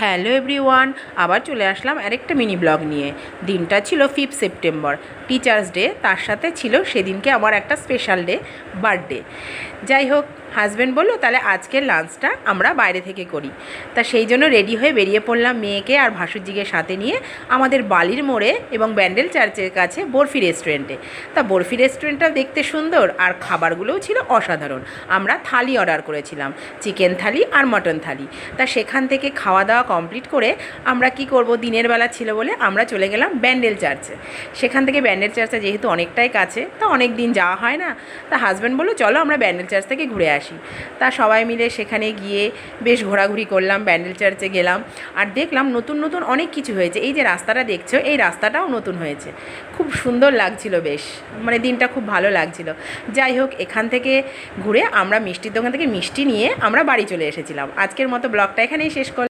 Hello everyone, আবার চলে আসলাম আরেকটা মিনি ব্লগ নিয়ে। দিনটা ছিল 5 সেপ্টেম্বর, টিচার্স ডে। তার সাথে ছিল সেদিনকে আমার একটা স্পেশাল ডে, বার্থডে। যাই হোক, হাজব্যান্ড বললো তাহলে আজকের লাঞ্চটা আমরা বাইরে থেকে করি। তা সেই জন্য রেডি হয়ে বেরিয়ে পড়লাম মেয়েকে আর ভাসুরজিকে সাথে নিয়ে আমাদের বালির মোড়ে এবং ব্যান্ডেল চার্চের কাছে বরফি রেস্টুরেন্টে। তা বরফি রেস্টুরেন্টটাও দেখতে সুন্দর আর খাবারগুলোও ছিল অসাধারণ। আমরা থালি অর্ডার করেছিলাম, চিকেন থালি আর মটন থালি। তা সেখান থেকে খাওয়া দাওয়া কমপ্লিট করে আমরা কি করব, দিনের বেলা ছিল বলে আমরা চলে গেলাম ব্যান্ডেল চার্চে। সেখান থেকে ব্যান্ডেল চার্চটা যেহেতু অনেকটাই কাছে, তা অনেক দিন যাওয়া হয় না, তা হাজব্যান্ড বললো চলো আমরা ব্যান্ডেল চার্চ থেকে ঘুরে আসি। তা সবাই মিলে সেখানে গিয়ে বেশ ঘোরাঘুরি করলাম, ব্যান্ডেল চার্চে গেলাম আর দেখলাম নতুন নতুন অনেক কিছু হয়েছে। এই যে রাস্তাটা দেখছো, এই রাস্তাটাও নতুন হয়েছে, খুব সুন্দর লাগছিল, বেশ মানে দিনটা খুব ভালো লাগছিল। যাই হোক, এখান থেকে ঘুরে আমরা মিষ্টির দোকান থেকে মিষ্টি নিয়ে আমরা বাড়ি চলে এসেছিলাম। আজকের মতো ব্লগটা এখানেই শেষ করলাম।